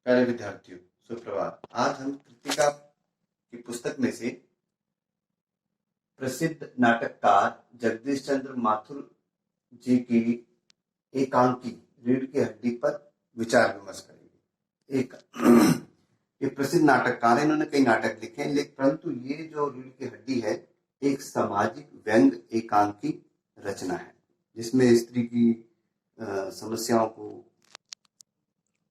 प्यारे विद्यार्थियों, सुप्रभात। आज हम कृतिका की पुस्तक में से प्रसिद्ध नाटककार जगदीश चंद्र माथुर जी की एकांकी रीढ़ की हड्डी पर विचार विमर्श करेंगे। ये प्रसिद्ध नाटककार है, इन्होंने कई नाटक लिखे हैं, लेकिन परंतु ये जो रीढ़ की हड्डी है एक सामाजिक व्यंग एकांकी रचना है, जिसमें स्त्री की समस्याओं को,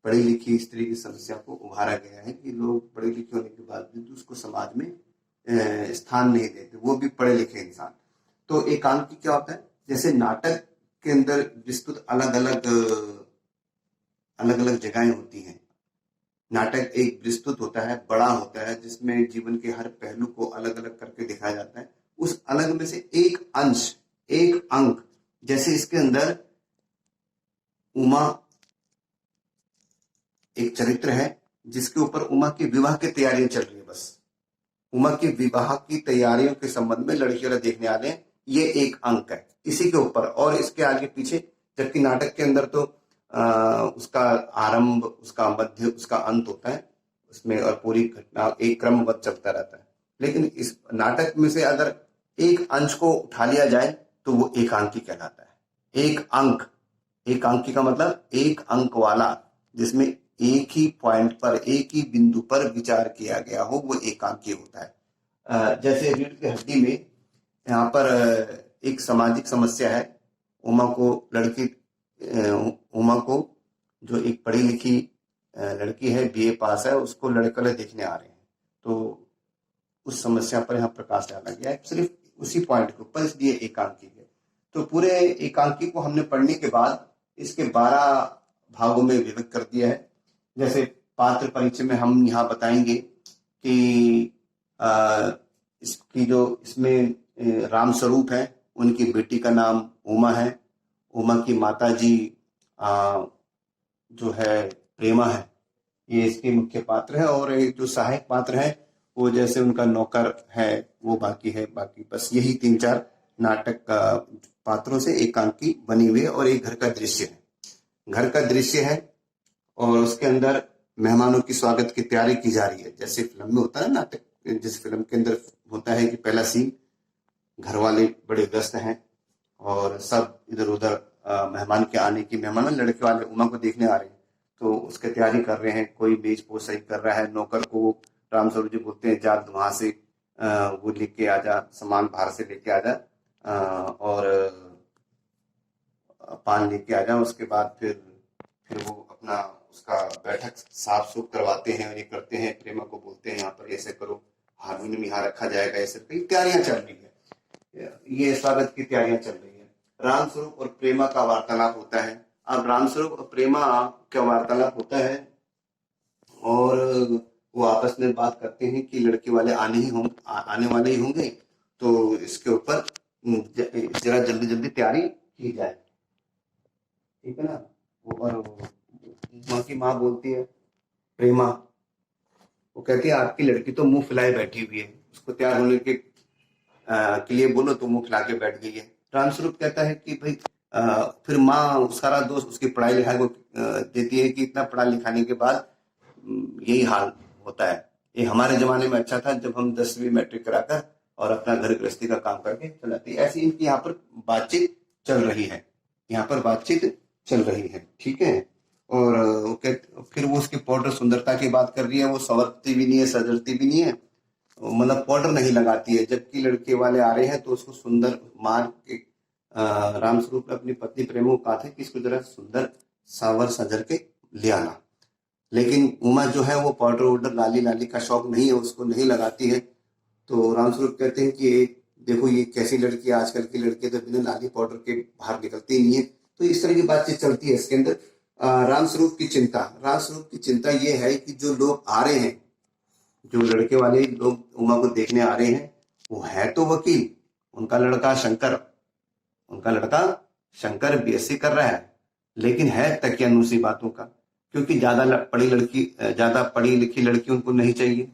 पढ़ी लिखी स्त्री की समस्या को उभारा गया है कि लोग पढ़े लिखे होने के बावजूद उसको समाज में स्थान नहीं देते, वो भी पढ़े लिखे इंसान। तो एकांकी क्या होता है? जैसे नाटक के अंदर विस्तृत अलग अलग जगहें होती हैं। नाटक एक विस्तृत होता है, बड़ा होता है, जिसमें जीवन के हर पहलू को अलग अलग करके दिखाया जाता है। उस अलग में से एक अंश, एक अंक, जैसे इसके अंदर उमा एक चरित्र है जिसके ऊपर उमा की विवाह की तैयारियां चल रही है। बस उमा की विवाह की तैयारियों के संबंध में लड़की वाला देखने आ रहे हैं, ये एक अंक है इसी के ऊपर, और इसके आगे पीछे, जबकि नाटक के अंदर तो उसका आरंभ, उसका मध्य, उसका अंत होता है उसमें, और पूरी घटना एक क्रमबद्ध चलता रहता है। लेकिन इस नाटक में से अगर एक अंश को उठा लिया जाए तो वो एकांकी कहलाता है। एक अंक, एकांकी का मतलब एक अंक वाला, जिसमें एक ही पॉइंट पर, एक ही बिंदु पर विचार किया गया हो, वो एकांकी होता है। जैसे रीढ़ की हड्डी में यहाँ पर एक सामाजिक समस्या है। उमा को जो एक पढ़ी लिखी लड़की है, बीए पास है, उसको लड़के देखने आ रहे हैं, तो उस समस्या पर यहाँ प्रकाश डाला गया है, सिर्फ उसी पॉइंट के ऊपर, इसलिए एकांकी है। तो पूरे एकांकी को हमने पढ़ने के बाद इसके 12 भागों में विभक्त कर दिया है। जैसे पात्र परिचय में हम यहाँ बताएंगे कि इसकी जो इसमें राम स्वरूप है, उनकी बेटी का नाम उमा है। उमा की माता जी जो है प्रेमा है, ये इसके मुख्य पात्र है। और एक जो सहायक पात्र है वो जैसे उनका नौकर है, वो बाकी है। बाकी बस यही 3-4 नाटक का पात्रों से एकांकी बनी हुई है। और एक घर का दृश्य है, घर का दृश्य है, और उसके अंदर मेहमानों की स्वागत की तैयारी की जा रही है। जैसे फिल्म में होता है नाटक, जिस फिल्म के अंदर होता है कि पहला सीन, घर वाले बड़े व्यस्त हैं और सब इधर उधर मेहमान के आने की, मेहमान लड़के वाले उमा को देखने आ रहे हैं, तो उसकी तैयारी कर रहे हैं। कोई मेज पोज सही कर रहा है, नौकर को राम स्वरूप जी बोलते हैं, जा वहां से वो लेके आ जा, सामान बाहर से लेके आ जा, और पान लेके आ जा। उसके बाद फिर वो अपना उसका बैठक साफ सुफ करवाते हैं और ये करते हैं। प्रेमा को बोलते हैं यहाँ पर ऐसे करो, हारमोनियम यहाँ रखा जाएगा, ऐसे कई तैयारियां चल रही है, ये स्वागत की तैयारियां चल रही है। राम स्वरूप और प्रेमा का वार्तालाप होता है। अब राम स्वरूप और प्रेमा का वार्तालाप होता है और वो आपस में बात करते हैं कि लड़के वाले आने वाले ही होंगे, तो इसके ऊपर जरा जल्दी जल्दी तैयारी की जाए, ठीक है ना। और माँ की माँ बोलती है, प्रेमा, वो कहती है आपकी लड़की तो मुंह फुलाए बैठी हुई है, उसको तैयार होने के लिए बोलो, तो मुंह फुला के बैठ गई है। रामस्वरूप कहता है कि भाई फिर माँ सारा दोष उसकी पढ़ाई लिखाई को देती है कि इतना पढ़ा लिखाने के बाद यही हाल होता है। ये हमारे जमाने में अच्छा था जब हम 10वीं मैट्रिक कराकर और अपना घर गृहस्थी का काम करके चलाते। ऐसी इनकी यहाँ पर बातचीत चल रही है, यहाँ पर बातचीत चल रही है, ठीक है। और फिर वो उसकी पाउडर सुंदरता की बात कर रही है, वो संवरती भी नहीं है, सजरती भी नहीं है, मतलब पाउडर नहीं लगाती है। जबकि लड़के वाले आ रहे हैं तो उसको सुंदर मार के राम स्वरूप ने अपनी पत्नी प्रेमा को कहा था कि इसको जरा सुंदर सावर सजर के ले आना। लेकिन उमा जो है वो पाउडर वाउडर लाली लाली का शौक नहीं है, उसको नहीं लगाती है। तो राम स्वरूप कहते हैं कि देखो ये कैसी लड़की है, आजकल की लड़की तो बिना लाली पाउडर के बाहर निकलती नहीं है। तो इस तरह की बातचीत चलती है इसके अंदर। राम स्वरूप की चिंता ये है कि जो लोग आ रहे हैं, जो लड़के वाले लोग उमा को देखने आ रहे हैं, वो है तो वकील, उनका लड़का शंकर बीएससी कर रहा है, लेकिन है तकियानुसी बातों का, क्योंकि ज्यादा पढ़ी लिखी लड़की उनको नहीं चाहिए।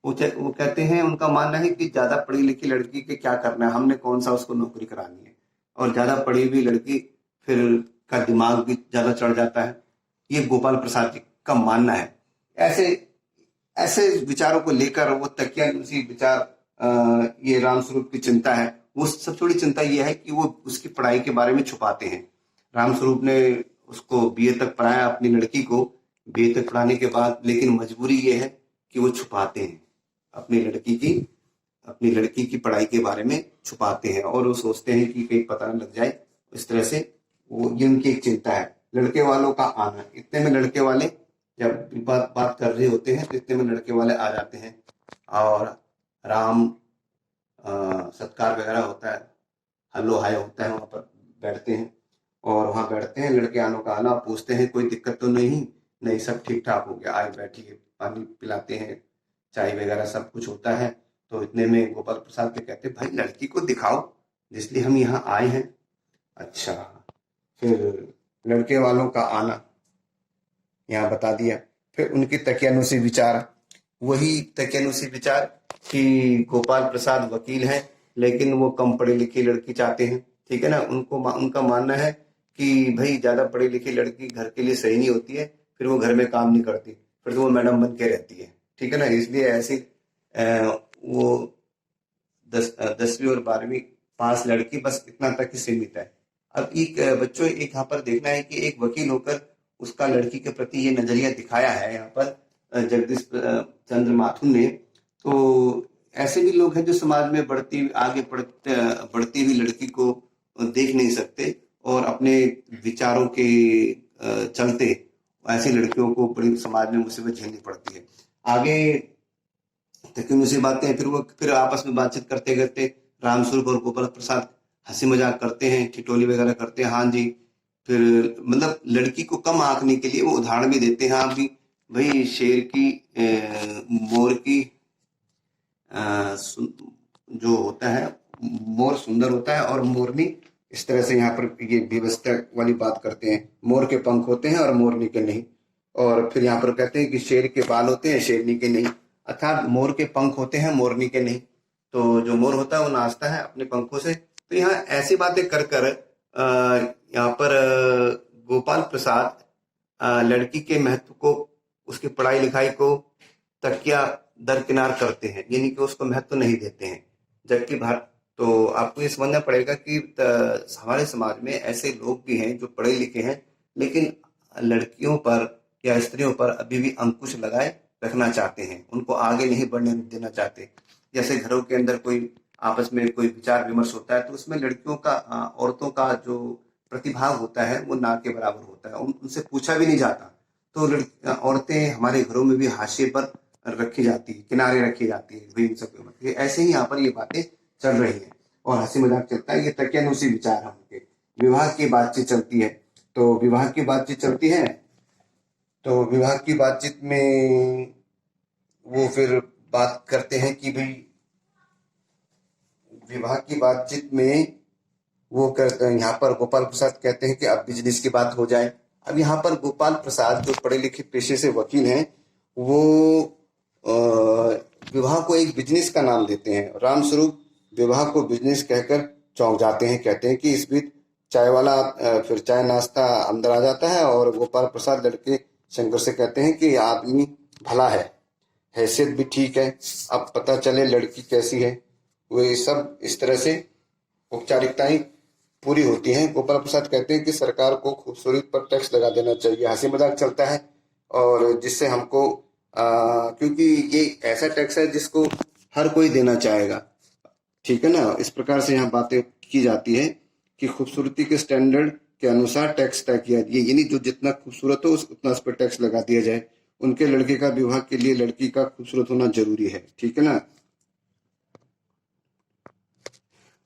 वो कहते हैं, उनका मानना है कि ज्यादा पढ़ी लिखी लड़की के क्या करना है, हमने कौन सा उसको नौकरी करानी है। और ज्यादा पढ़ी हुई लड़की फिर का दिमाग भी ज्यादा चढ़ जाता है, ये गोपाल प्रसाद जी का मानना है। ऐसे ऐसे विचारों को लेकर वो तकियानुसी विचार, ये रामस्वरूप की चिंता है। वो सबसे बड़ी चिंता ये है कि वो उसकी पढ़ाई के बारे में छुपाते हैं। रामस्वरूप ने उसको बीए तक पढ़ाया, अपनी लड़की को बीए तक पढ़ाने के बाद, लेकिन मजबूरी ये है कि वो छुपाते हैं अपनी लड़की की अपनी लड़की की पढ़ाई के बारे में छुपाते हैं, और वो सोचते हैं कि कहीं पता न लग जाए। इस तरह से वो, ये उनकी एक चिंता है। लड़के वालों का आना, इतने में लड़के वाले जब बात बात कर रहे होते हैं तो इतने में लड़के वाले आ जाते हैं, और राम सत्कार वगैरह होता है, हल्लो हाय होता है, वहां पर बैठते हैं। और वहां बैठते हैं, लड़के आनों का आना, पूछते हैं कोई दिक्कत तो नहीं? नहीं, सब ठीक ठाक हो गया, आए बैठिए, पानी पिलाते हैं, चाय वगैरह सब कुछ होता है। तो इतने में गोपाल प्रसाद के कहते हैं, भाई लड़की को दिखाओ जिसलिए हम यहाँ आए हैं। अच्छा, फिर लड़के वालों का आना यहाँ बता दिया। फिर उनकी तकियानुसी विचार, वही तकियानुसी विचार कि गोपाल प्रसाद वकील हैं, लेकिन वो कम पढ़ी लिखी लड़की चाहते हैं। ठीक है ना, उनका मानना है कि भाई ज्यादा पढ़ी लिखी लड़की घर के लिए सही नहीं होती है, फिर वो घर में काम नहीं करती, फिर तो वो मैडम बन के रहती है। ठीक है ना, इसलिए ऐसी वो 10वीं और 12वीं पास लड़की बस इतना तक ही सीमित है। अब एक बच्चों, एक यहाँ पर देखना है कि एक वकील होकर उसका लड़की के प्रति ये नजरिया दिखाया है यहाँ पर जगदीश चंद्र माथुर ने। तो ऐसे भी लोग हैं जो समाज में बढ़ती हुई लड़की को देख नहीं सकते, और अपने विचारों के चलते ऐसी लड़कियों को बड़ी समाज में मुसीबत झेलनी पड़ती है। आगे तकियों से बातें, फिर आपस में बातचीत करते करते रामस्वरूप और गोपाल प्रसाद हंसी मजाक करते हैं, ठिठोली वगैरह करते हैं। हाँ जी, फिर मतलब लड़की को कम आंकने के लिए वो उदाहरण भी देते हैं। हाँ भी, भाई शेर की मोर की जो होता है, मोर सुंदर होता है और मोरनी, इस तरह से यहाँ पर ये व्यवस्था वाली बात करते हैं। मोर के पंख होते हैं और मोरनी के नहीं। और फिर यहाँ पर कहते हैं कि शेर के बाल होते हैं, शेरनी के नहीं, अर्थात मोर के पंख होते हैं, मोरनी के नहीं। तो जो मोर होता है वो नाचता है अपने पंखों से। तो यहाँ ऐसी बातें कर कर यहाँ पर गोपाल प्रसाद लड़की के महत्व को, उसकी पढ़ाई लिखाई को तकिया दरकिनार करते हैं, यानी कि उसको महत्व नहीं देते हैं। जबकि भारत, तो आपको ये समझना पड़ेगा कि हमारे समाज में ऐसे लोग भी हैं जो पढ़े लिखे हैं, लेकिन लड़कियों पर या स्त्रियों पर अभी भी अंकुश लगाए रखना चाहते हैं, उनको आगे नहीं बढ़ने देना चाहते। जैसे घरों के अंदर कोई आपस में कोई विचार विमर्श होता है, तो उसमें लड़कियों का, औरतों का जो प्रतिभाग होता है वो ना के बराबर होता है, उनसे पूछा भी नहीं जाता। तो औरतें हमारे घरों में भी हाशिए पर रखी जाती है, किनारे रखी जाती है, भाई सब ऐसे ही यहाँ पर ये बातें चल रही है और हंसी मजाक चलता है। ये तकियानुसी विचार है उनके। विवाह की बातचीत चलती है, तो विवाह की बातचीत चलती है, तो विवाह की बातचीत में वो फिर बात करते हैं कि भाई, विवाह की बातचीत में वो करते हैं, यहाँ पर गोपाल प्रसाद कहते हैं कि अब बिजनेस की बात हो जाए। अब यहाँ पर गोपाल प्रसाद जो पढ़े लिखे पेशे से वकील हैं, वो विवाह को एक बिजनेस का नाम देते हैं। रामस्वरूप विवाह को बिजनेस कहकर चौंक जाते हैं, कहते हैं कि इस बीच चाय वाला फिर चाय नाश्ता अंदर आ जाता है, और गोपाल प्रसाद लड़के शंकर से कहते हैं कि आदमी भला है, हैसियत भी ठीक है, अब पता चले लड़की कैसी है। वे सब इस तरह से औपचारिकताएं पूरी होती हैं। गोपाल प्रसाद कहते हैं कि सरकार को खूबसूरत पर टैक्स लगा देना चाहिए। हंसी मजाक चलता है, और जिससे हमको क्योंकि ये ऐसा टैक्स है जिसको हर कोई देना चाहेगा। ठीक है ना, इस प्रकार से यहाँ बातें की जाती है कि खूबसूरती के स्टैंडर्ड के अनुसार टैक्स तय किया जाए, यानी जो जितना खूबसूरत हो उतना उस पर टैक्स लगा दिया जाए। उनके लड़के का विवाह के लिए लड़की का खूबसूरत होना जरूरी है। ठीक है ना,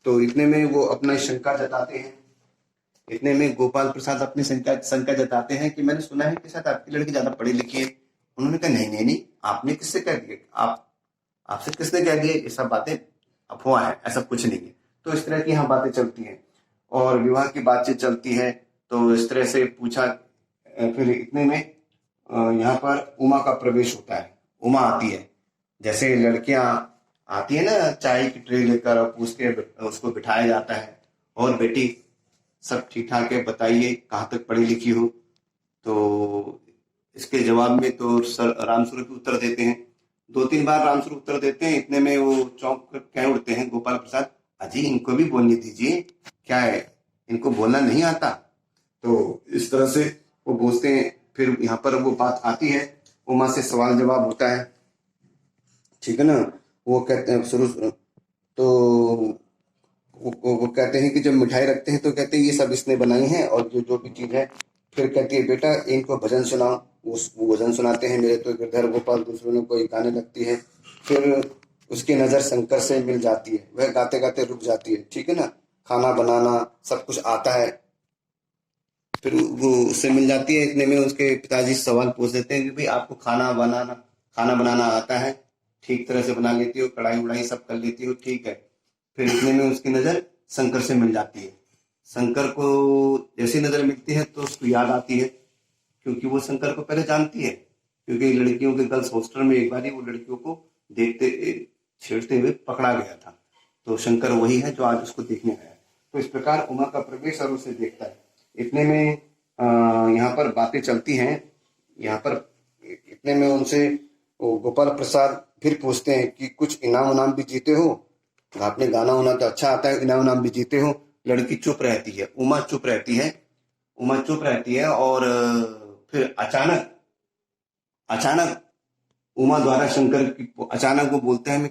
तो इतने में वो अपना शंका जताते हैं। इतने में गोपाल प्रसाद अपनी शंका जताते हैं कि मैंने सुना है कि शायद आपकी लड़की ज्यादा पढ़ी लिखी है। उन्होंने कहा नहीं नहीं नहीं, आपने किससे कह दिया, आपसे किसने कह दिया, ये सब बातें अफवाह है, ऐसा कुछ नहीं है। तो इस तरह की यहाँ बातें चलती हैं और विवाह की बातचीत चलती है। तो इस तरह से पूछा, फिर इतने में यहाँ पर उमा का प्रवेश होता है। उमा आती है, जैसे लड़कियां आती है ना चाय की ट्रे लेकर, पूछ के उसको बिठाया जाता है, और बेटी सब ठीक ठाक है, बताइए कहाँ तक पढ़ी लिखी हो। तो इसके जवाब में तो रामस्वरूप उत्तर देते हैं। 2-3 बार रामस्वरूप उत्तर देते हैं, इतने में वो चौंक कर कह उठते हैं गोपाल प्रसाद, अजी इनको भी बोलने दीजिए, क्या है इनको बोलना नहीं आता। तो इस तरह से वो पूछते हैं। फिर यहाँ पर वो बात आती है, उमा से सवाल जवाब होता है, ठीक है ना। वो कहते हैं शुरू तो वो कहते हैं कि जब मिठाई रखते हैं तो कहते हैं ये सब इसने बनाई है और जो जो भी चीज है। फिर कहती है बेटा इनको भजन सुनाओ। वो भजन सुनाते हैं, मेरे तो गिरधर गोपाल दूसरों ने कोई गाने लगती है। फिर उसकी नजर शंकर से मिल जाती है, वह गाते गाते रुक जाती है, ठीक है ना। खाना बनाना सब कुछ आता है। फिर वो उससे मिल जाती है, इतने में उसके पिताजी सवाल पूछ देते हैं कि भाई आपको खाना बनाना आता है, ठीक तरह से बना लेती हो, कढ़ाई उड़ाई सब कर लेती हो, ठीक है। फिर इतने में उसकी नजर शंकर से मिल जाती है। शंकर को जैसी नजर मिलती है तो उसको याद आती है, क्योंकि वो शंकर को पहले जानती है, क्योंकि लड़कियों के गर्ल्स हॉस्टल में एक बार ही वो लड़कियों को देखते छेड़ते हुए पकड़ा गया था। तो शंकर वही है जो आज उसको देखने आया है। तो इस प्रकार उमा का प्रवेश और उसे देखता है। इतने में यहाँ पर बातें चलती हैं। यहाँ पर इतने में उनसे गोपाल प्रसाद फिर पूछते हैं कि कुछ इनाम उनाम भी जीते हो, आपने गाना वाना तो अच्छा आता है, इनाम उनाम भी जीते हो। लड़की चुप रहती है, उमा चुप रहती है और फिर अचानक उमा द्वारा शंकर की अचानक वो बोलते हैं, मैं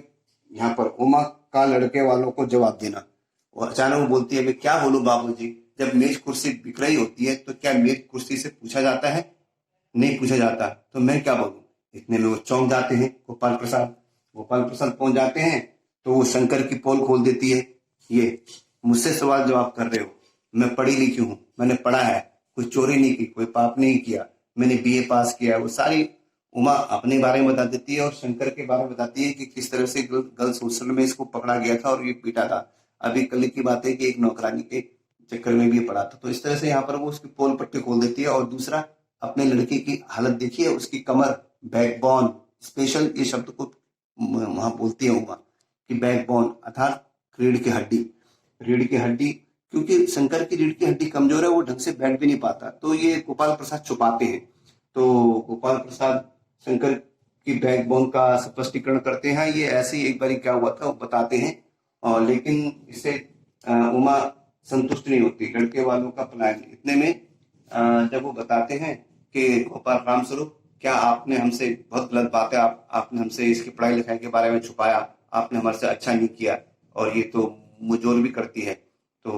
यहाँ पर उमा का लड़के वालों को जवाब देना। और अचानक वो बोलती है, मैं क्या बोलूं बाबूजी, जब मेज कुर्सी बिक रही होती है तो क्या मेज कुर्सी से पूछा जाता है? नहीं पूछा जाता, तो मैं क्या बोलूं। इतने में वो चौंक जाते हैं गोपाल प्रसाद पहुंच जाते हैं। तो वो शंकर की पोल खोल देती है, ये मुझसे सवाल जवाब कर रहे हो, मैं पढ़ी लिखी हूँ, मैंने पढ़ा है, कोई चोरी नहीं की, कोई पाप नहीं किया, मैंने बीए पास किया। वो सारी उमा अपने बारे में बता देती है और शंकर के बारे में बताती है कि किस तरह से गर्ल्स हॉस्टल में इसको पकड़ा गया था और ये पीटा था। अभी कल की बात है कि एक नौकरानी के चक्कर में भी पड़ा था। तो इस तरह से यहाँ पर वो उसकी पोल पट्टी खोल देती है। और दूसरा, अपने लड़के की हालत देखिए, उसकी कमर, बैकबोन, स्पेशल ये शब्द को वहां बोलती है उमा कि बैकबोन अर्थात रीढ़ की हड्डी, क्योंकि शंकर की रीढ़ की हड्डी कमजोर है, वो ढंग से बैठ भी नहीं पाता। तो ये गोपाल प्रसाद छुपाते हैं। तो गोपाल प्रसाद शंकर की बैकबोन का स्पष्टीकरण करते हैं। ये ऐसे ही एक बार क्या हुआ था वो बताते हैं, और लेकिन इससे उमा संतुष्ट नहीं होती, लड़के वालों का प्लान। इतने में जब वो बताते हैं कि गोपाल रामस्वरूप, क्या आपने हमसे बहुत गलत बात है, आपने हमसे इसकी पढ़ाई लिखाई के बारे में छुपाया, आपने हमारे से अच्छा नहीं किया, और ये तो मुजोर भी करती है। तो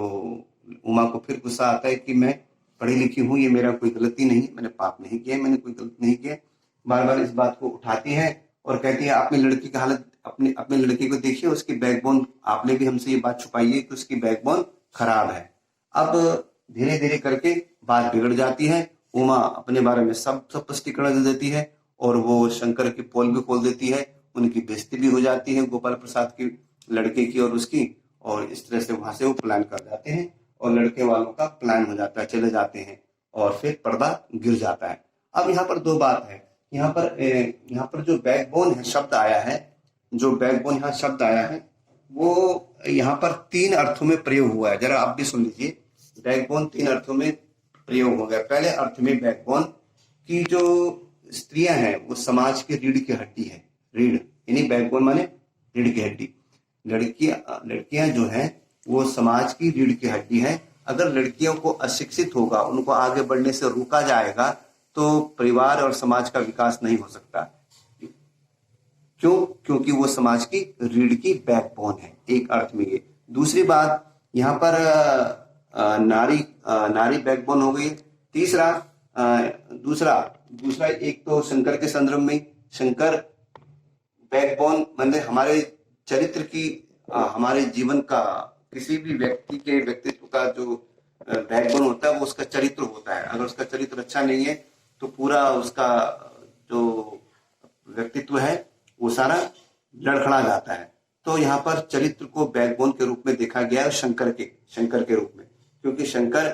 उमा को फिर गुस्सा आता है कि मैं पढ़ी लिखी हूँ, ये मेरा कोई गलती नहीं, मैंने पाप नहीं किया, मैंने कोई गलती नहीं किया। बार बार इस बात को उठाती है और कहती है, अपनी लड़की की हालत, अपने लड़की को देखिए, उसकी बैकबोन, आपने भी हमसे ये बात छुपाई है कि उसकी बैकबोन खराब है। अब धीरे धीरे करके बात बिगड़ जाती है। उमा अपने बारे में सब स्पष्टीकरण दे देती है और वो शंकर की पोल भी खोल देती है। उनकी बेइज्जती भी हो जाती है गोपाल प्रसाद की, लड़के की और उसकी। और इस तरह से वहां से वो प्लान कर जाते हैं और लड़के वालों का प्लान हो जाता है, चले जाते हैं और फिर पर्दा गिर जाता है। अब यहाँ पर दो बात है। यहाँ पर जो बैकबोन है शब्द आया है, वो यहाँ पर 3 अर्थों में प्रयोग हुआ है। जरा आप भी सुन लीजिए। बैकबोन 3 अर्थों में प्रयोग हो गया। पहले अर्थ में बैकबोन की जो स्त्रियां हैं वो समाज की रीढ़ की हड्डी है। रीढ़ यानी बैकबोन माने रीढ़ की हड्डी। लड़कियां जो है वो समाज की रीढ़ की हड्डी है। अगर लड़कियों को अशिक्षित होगा, उनको आगे बढ़ने से रोका जाएगा, तो परिवार और समाज का विकास नहीं हो सकता। क्यों? क्योंकि वो समाज की रीढ़ की बैकबोन है। एक अर्थ में ये। दूसरी बात, यहाँ पर नारी बैकबोन हो गई। तीसरा, दूसरा एक तो शंकर के संदर्भ में, शंकर बैकबोन मतलब हमारे चरित्र की, हमारे जीवन का, किसी भी व्यक्ति के व्यक्तित्व का जो बैकबोन होता है वो उसका चरित्र होता है। अगर उसका चरित्र अच्छा नहीं है तो पूरा उसका जो व्यक्तित्व है वो सारा लड़खड़ा जाता है। तो यहाँ पर चरित्र को बैकबोन के रूप में देखा गया है शंकर के रूप में, क्योंकि शंकर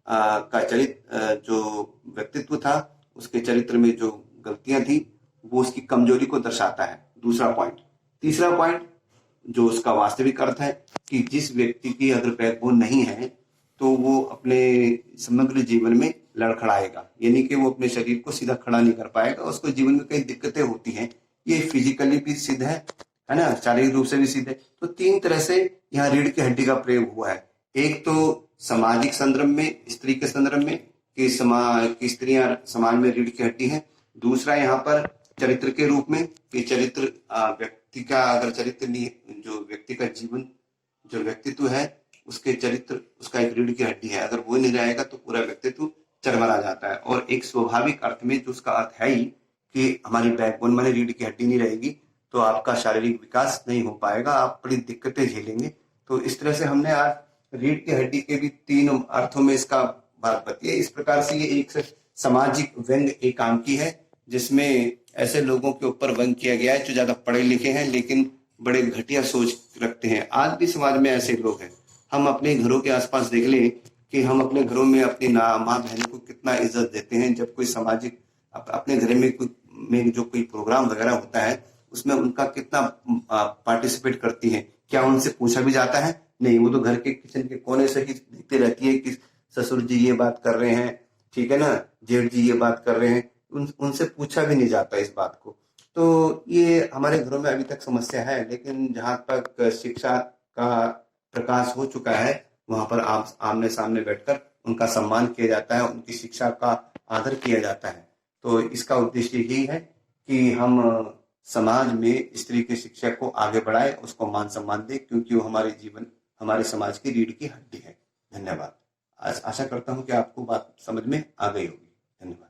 का चरित्र जो व्यक्तित्व था, उसके चरित्र में जो गलतियां थी वो उसकी कमजोरी को दर्शाता है। दूसरा पॉइंट। तीसरा पॉइंट जो उसका वास्तविक अर्थ है कि जिस व्यक्ति की अगर बैकबोन नहीं है तो वो अपने समग्र जीवन में लड़खड़ाएगा, यानी कि वो अपने शरीर को सीधा खड़ा नहीं कर पाएगा, उसको जीवन में कई दिक्कतें होती हैं। ये फिजिकली भी सिद्ध है ना, शारीरिक रूप से भी सिद्ध है। तो तीन तरह से यहाँ रीढ़ की हड्डी का प्रयोग हुआ है। एक तो सामाजिक संदर्भ में, स्त्री के संदर्भ में कि स्त्रियां समाज में रीढ़ की हड्डी है। दूसरा यहाँ पर चरित्र के रूप में कि चरित्र व्यक्ति का अगर चरित्र नहीं, जो व्यक्ति का जीवन, जो व्यक्तित्व है उसके चरित्र, उसका एक रीढ़ की हड्डी है, अगर वो नहीं रहेगा तो पूरा व्यक्तित्व चरमरा जाता है। और एक स्वाभाविक अर्थ में जो उसका अर्थ है ही कि हमारी बैकबोन माने रीढ़ की हड्डी नहीं रहेगी तो आपका शारीरिक विकास नहीं हो पाएगा, आप बड़ी दिक्कतें झेलेंगे। तो इस तरह से हमने आज रीढ़ की हड्डी के भी तीन अर्थों में इसका बात बताई है। इस प्रकार से ये एक सामाजिक व्यंग एकांकी है जिसमें ऐसे लोगों के ऊपर व्यंग किया गया है जो ज्यादा पढ़े लिखे हैं लेकिन बड़े घटिया सोच रखते हैं। आज भी समाज में ऐसे लोग हैं। हम अपने घरों के आसपास देख लें कि हम अपने घरों में अपनी माँ बहन को कितना इज्जत देते हैं। जब कोई सामाजिक अपने घर में जो कोई प्रोग्राम वगैरह होता है उसमें उनका कितना पार्टिसिपेट करती हैं। क्या उनसे पूछा भी जाता है? नहीं, वो तो घर के किचन के कोने से ही देखते रहती है कि ससुर जी ये बात कर रहे हैं, ठीक है ना, जेठ जी ये बात कर रहे हैं, उनसे पूछा भी नहीं जाता इस बात को। तो ये हमारे घरों में अभी तक समस्या है, लेकिन जहां तक शिक्षा का प्रकाश हो चुका है वहां पर आमने सामने बैठकर उनका सम्मान किया जाता है, उनकी शिक्षा का आदर किया जाता है। तो इसका उद्देश्य यही है कि हम समाज में स्त्री की शिक्षा को आगे बढ़ाए, उसको मान सम्मान दे, क्योंकि वो हमारे जीवन, हमारे समाज की रीढ़ की हड्डी है। धन्यवाद। आशा करता हूं कि आपको बात समझ में आ गई होगी। धन्यवाद।